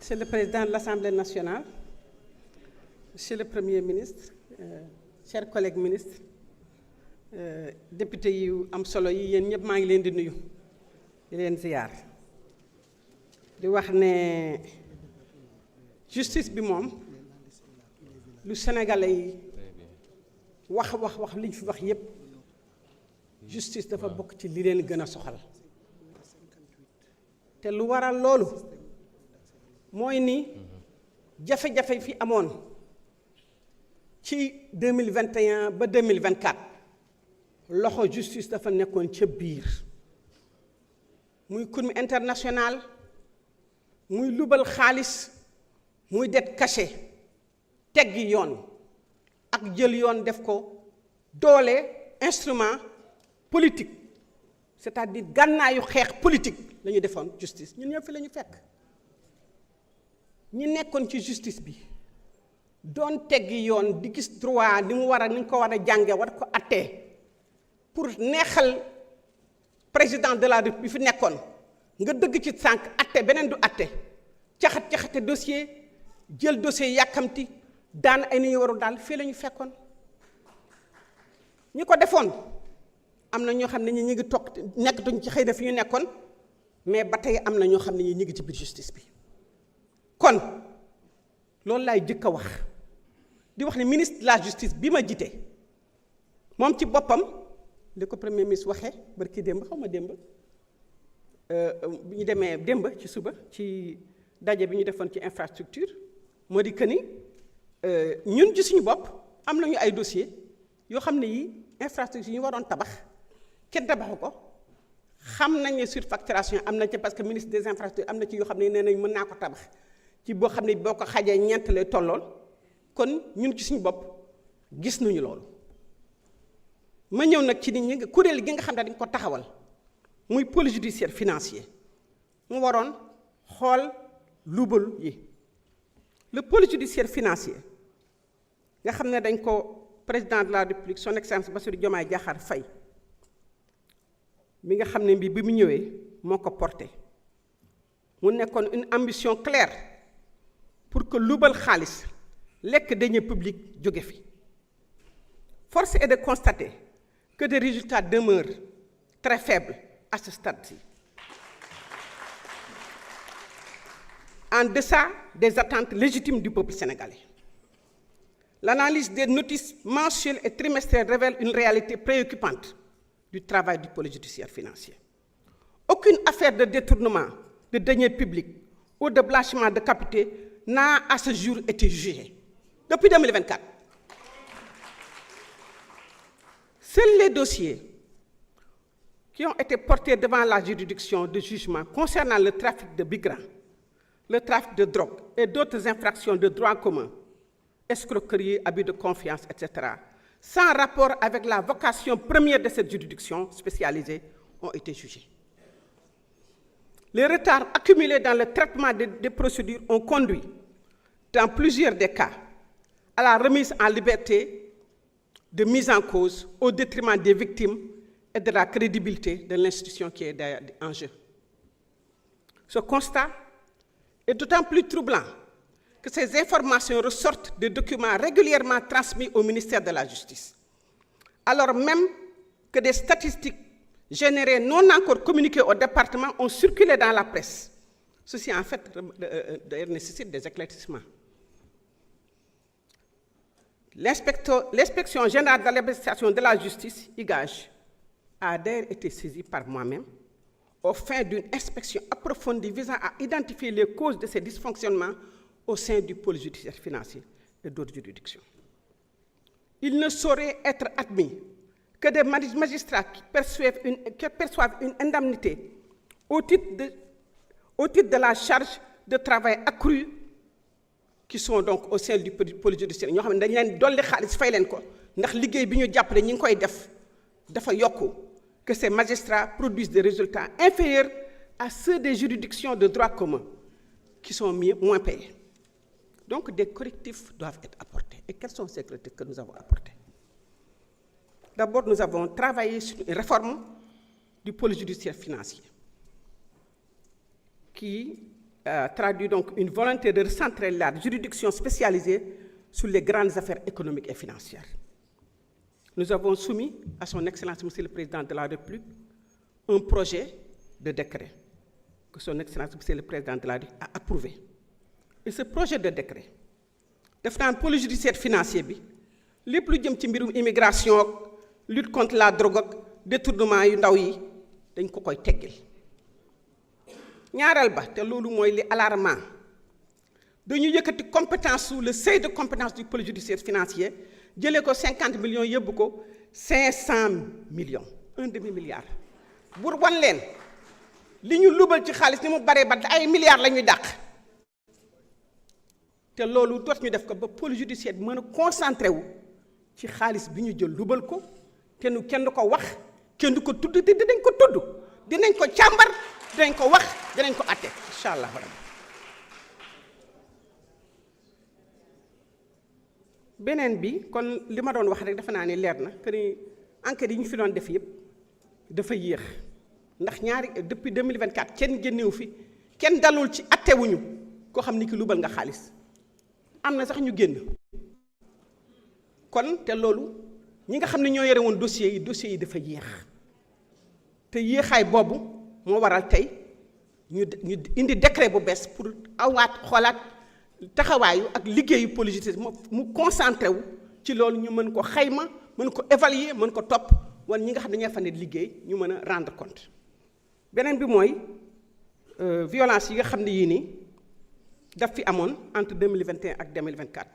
Monsieur le Président de l'Assemblée nationale, Monsieur le Premier ministre, chers collègues ministres, député yu am solo yi yéen ñëpp maa ngi leen di nuyu di leen ziyaar di wax ne justice bi moom lu sénégalais yi wax li ñu fi wax yépp justice dafa bokk ci li leen gën a soxal te lu waral loolu mooy ni jafe-jafe fi amoon ci 2021 ba 2024 loxo justice dafa nekkoon ca biir muy Cour internationale muy lubal xaalis muy det caché teggi yoon ak jël yoon def ko doole instrument politique c'est-à-dire gànnaayu xeex politique la ñu defoon justice ñun ñëpp fi la ñu fekk ñi nekkoon ci justice bi doon teggi yoon di gis droit ni mu war a ni ñu ko war a jànge war ko attee pour neexal président de la République bi fi nekkoon nga dëgg ci sànq atte beneen du atte caxate dossier jël dossier yàkkamti daan ay ni ñu warul daal fii la ñu fekkoon ñi ko defoon am na ñoo xam ne ñi ngi toog nekkatuñ ci xëy na fi ñu nekkoon mais ba tey am na ñoo xam ne ñi ngi ci biir justice bi kon loolu laay jëkk a wax di wax ne ministre de la justice bi ma jite moom ci boppam li ko premier ministre waxee barki démb xaw ma démb bi ñu demee démb ci suba ci daje bi ñu defoon ci infrastructure moo di que ni ñun ci suñu bopp am nañu ay dossier yoo xam ne yi infrastructure yi ñu waroon tabax kenn tabaxu ko xam nañ ne surfacturation am na ci parce que ministre des infrastructures am na ci yoo xam ne nee nañ mën naa ko tabax ci boo xam ne boo ko xajee ñeent lay tollool kon ñun ci suñu bopp gis nañu loolu ma ñëw nag ci nit ñi kuréel gi nga xam ne dañ ko taxawal muy pôle judiciaire financier mu waroon xool luubal yi le pôle judiciaire financier nga xam ne dañ ko président de la République son excellence Bassirou Diomaye Diakhar Faye mi nga xam ne bi mu ñëwee moo ko porté mu nekkoon une ambition claire pour que luubal xaalis lekk deniers publics jóge fi force est de constater que des résultats demeurent très faibles à ce stade-ci, en deçà des attentes légitimes du peuple sénégalais. L'analyse des notices mensuelles et trimestrielles révèle une réalité préoccupante du travail du pôle judiciaire financier. Aucune affaire de détournement de deniers publics ou de blanchiment de capitaux n'a à ce jour été jugée. Depuis 2024. Seuls les dossiers qui ont été portés devant la juridiction de jugement concernant le trafic de migrants, le trafic de drogue et d'autres infractions de droit commun, escroquerie, abus de confiance, etc., sans rapport avec la vocation première de cette juridiction spécialisée, ont été jugés. Les retards accumulés dans le traitement des procédures ont conduit, dans plusieurs des cas, à la remise en liberté de mise en cause au détriment des victimes et de la crédibilité de l'institution qui est en jeu. Ce constat est d'autant plus troublant que ces informations ressortent de documents régulièrement transmis au ministère de la Justice, alors même que des statistiques générées non encore communiquées au département ont circulé dans la presse. Ceci, en fait, nécessite des éclaircissements. L'inspection générale de l'administration de la justice, IGAJ, a d'ailleurs été saisie par moi-même aux fins d'une inspection approfondie visant à identifier les causes de ces dysfonctionnements au sein du pôle judiciaire financier et d'autres juridictions. Il ne saurait être admis que des magistrats qui perçoivent une indemnité au titre de la charge de travail accrue qui sont donc au sein du pôle judiciaire ñoo xam ne dañ leen dolli xaalis fay leen ko ndax liggéey bi ñu jàppale ñi ngi koy def dafa yokku que ces magistrats produisent des résultats inférieurs à ceux des juridictions de droit commun qui sont moins payés. Donc des correctifs doivent être apportés. Et quels sont ces correctifs que nous avons apportés? D'abord, nous avons travaillé sur une réforme du pôle judiciaire financier qui traduit donc une volonté de recentrer la juridiction spécialisée sur les grandes affaires économiques et financières. Nous avons soumis à son Excellence, Monsieur le Président de la République, un projet de décret que son Excellence, Monsieur le Président de la République, a approuvé. Et ce projet de décret, def naan pôle judiciaire financier bi lépp lu jëm ci mbirum immigration ak lutte contre la drogue ak détournement yu ndaw yi dañ ko koy teggil. ñaareel ba te loolu mooy li alarmant dañu yëkkati compétence sous le seuil de compétence du pôle judiciaire financier jëlee ko 50 millions yóbbu ko 500 millions un demi-milliard. pour wan leen li ñu lubal ci xaalis ni mu baree ba ay milliards la ñuy dàq. te loolu doot ñu def ko ba pôle judiciaire bi mën a concentré wu ci xaalis bi ñu jël lubal ko te nu kenn du ko wax kenn du ko tudd te dinañ ko tudd dinañ ko càmbar dinañ ko wax dinañ ko atte incha allah rabbi. beneen bi kon li ma doon wax rek dafa naa ne leer na que ni enquête yi ñu fi doon def yëpp dafa yéex ndax depuis 2024 kenn génnewu fi kenn dalul ci attewuñu koo xam ni ki lubal nga xaalis. am na sax ñu génn kon te loolu ñi nga xam ne ñoo yore woon dossiers yi dafa yéex te yéexaay boobu moo waral tey ñu indi décret bu bees pour xoolaat taxawaayu ak liggéeyu pôle judiciaire mu concentré wu ci loolu ñu mën ko xayma mën ko évaluer mën ko topp wan ñi nga xam ne ñoo fa ne liggéey ñu mën a rendre compte. beneen bi mooy violence yi nga xam ne yii nii daf fi amoon entre 2021 ak 2024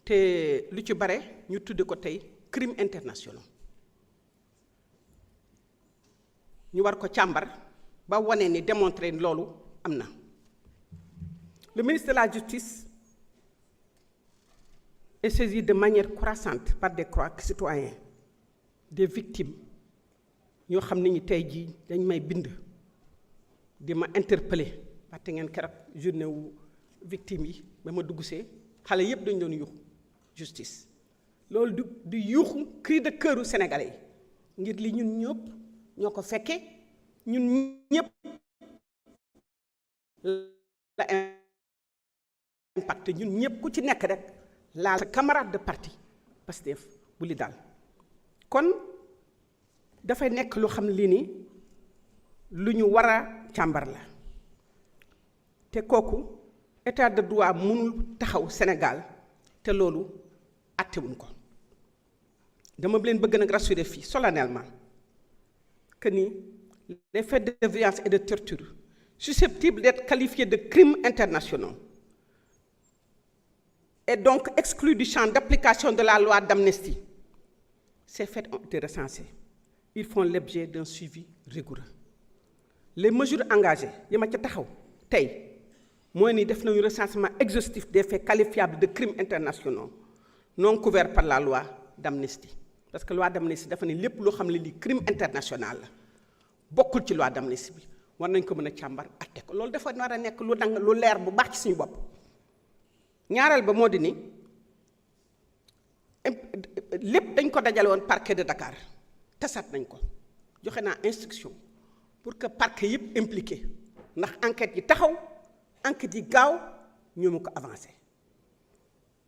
te lu ci bare ñu tudde ko tey crime international ñu war ko càmbar ba wane ni démontrer loolu am na. Le ministre de la Justice est saisi de manière croissante par des citoyens des victimes ñoo xam ne ñi tey jii dañ may bind di ma interpeller parce ngeen keroog journée wu victime yi ba ma dugg see xale yépp dañ doon yuuxu justice loolu du yuuxu cri de cœuru sénégalais yi ngir li ñun ñëpp ñoo ko fekkee ñun ñëpp la impact ñun ñëpp ku ci nekk rek laal sa camarade de parti Pastef bu li daal kon dafay nekk lu xam ne lii nii lu ñu war a càmbar la te kooku état de droit mënul taxaw Sénégal te loolu attewuñ ko dama leen bëgg nag rassurer fii solennellement que ni les faits de violence et de torture susceptibles d'être qualifiés de crimes internationaux et donc exclus du champ d'application de la loi d'amnistie. Ces faits ont été recensés. Ils font l'objet d'un suivi rigoureux. Les mesures engagées, yi ma ca taxaw tey mooy ni def nañu recensement exhaustif des faits qualifiables de crimes internationaux non couverts par la loi d'amnistie. Parce que loi d'amnistie dafa ne lépp loo xam ne lii crime international la bokkul ci loi d'amnistie bi war nañ ko mën a càmbar atte ko loolu dafa war a nekk lu dang lu leer bu baax ci suñu bopp. ñaareel ba moo di ni lépp dañ ko dajale woon parquet de Dakar tasaat nañ ko joxe naa instruction pour que parquet yëpp impliqué ndax enquête yi taxaw enquête yi gaaw ñu mu ko avancé.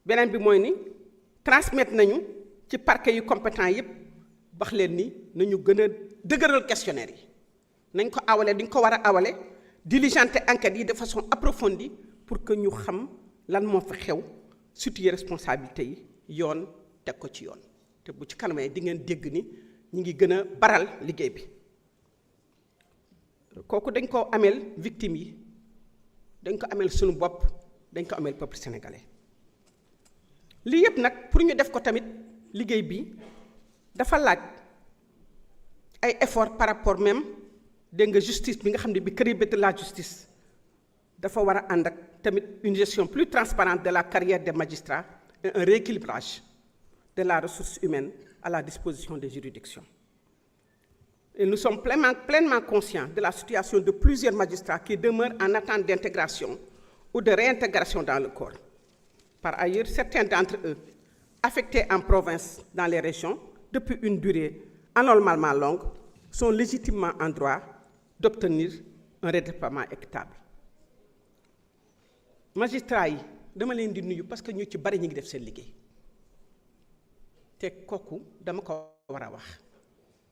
beneen bi mooy ni transmettre nañu ci parquet yu compétent yëpp wax leen ni nañu gën a dëgëral questionnaire yi nañ ko awale dañ ko war a awale diligenter enquête yi de façon approfondie pour que ñu xam lan moo fa xew situer responsabilité yi yoon teg ko ci yoon te bu ci kanamee di ngeen dégg ni ñu ngi gën a baral liggéey bi kooku dañ ko ameel victime yi dañ ko ameel suñu bopp dañ ko ameel peuple sénégalais lii yëpp nag pour ñu def ko tamit liggéey bi dafa laaj ay effort par rapport même dégg nga justice bi nga xam ne bi créé de la justice dafa war a ànd ak tamit une gestion plus transparente de la carrière des magistrats et un rééquilibrage de la ressource humaine à la disposition des juridictions. Et nous sommes pleinement conscients de la situation de plusieurs magistrats qui demeurent en attente d'intégration ou de réintégration dans le corps. Par ailleurs, certains d'entre eux, affectés en province dans les régions depuis une durée anormalement longue, sont légitimement en droit d'obtenir un redéploiement équitable. magistrat yi dama leen di nuyu parce que ñu ci bari ñu ngi def seen liggéey te kooku dama ko war a wax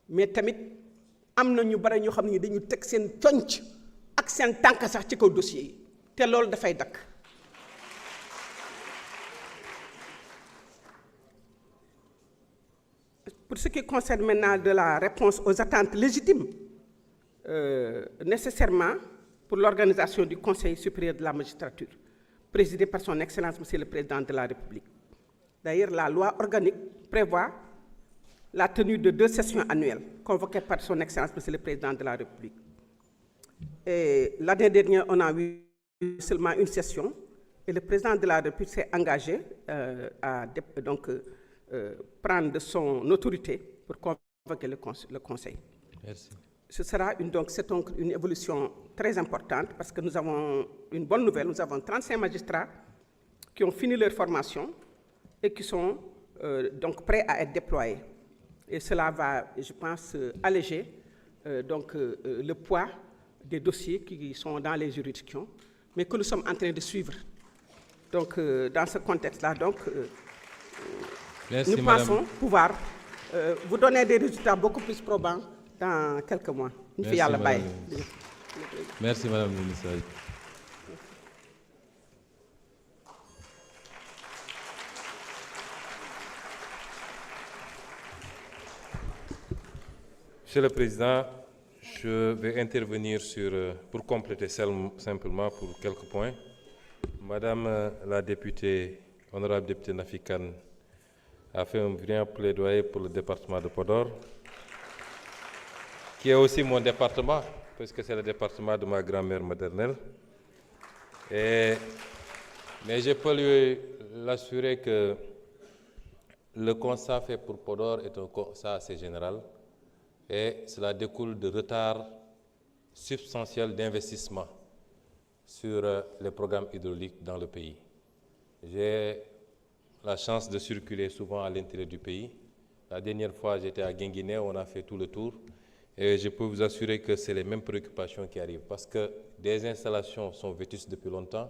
mais tamit am na ñu bari ñoo xam ne dañu teg seen conc ak seen tànk sax ci kaw dossier yi te loolu dafay dakk pour ce qui concerne maintenant de la réponse aux attentes légitimes nécessairement pour l'organisation du Conseil supérieur de la magistrature, présidé par son Excellence Monsieur le Président de la République. D'ailleurs, la loi organique prévoit la tenue de 2 sessions annuelles convoquées par son Excellence Monsieur le Président de la République. Et l'année dernière, on a eu seulement une session et le Président de la République s'est engagé à prendre de son autorité pour convoquer le Conseil. Merci. C'est donc une évolution très importante parce que nous avons une bonne nouvelle. Nous avons 35 magistrats qui ont fini leur formation et qui sont donc prêts à être déployés. Et cela va, je pense, alléger le poids des dossiers qui sont dans les juridictions, mais que nous sommes en train de suivre. Donc, dans ce contexte-là, merci, nous pensons pouvoir vous donner des résultats beaucoup plus probants dans quelques mois. Merci, merci, Madame la Ministre. Monsieur le Président, je vais intervenir pour compléter simplement pour quelques points. Madame la députée, honorable députée Nafi Kane, a fait un brillant plaidoyer pour le département de Podor, qui est aussi mon département, puisque c'est le département de ma grand-mère maternelle. Mais je peux lui l'assurer que le constat fait pour Podor est un constat assez général et cela découle de retards substantiels d'investissement sur les programmes hydrauliques dans le pays. J'ai la chance de circuler souvent à l'intérieur du pays. La dernière fois, j'étais à Guinguinéo, on a fait tout le tour. Et je peux vous assurer que c'est les mêmes préoccupations qui arrivent parce que des installations sont vétustes depuis longtemps.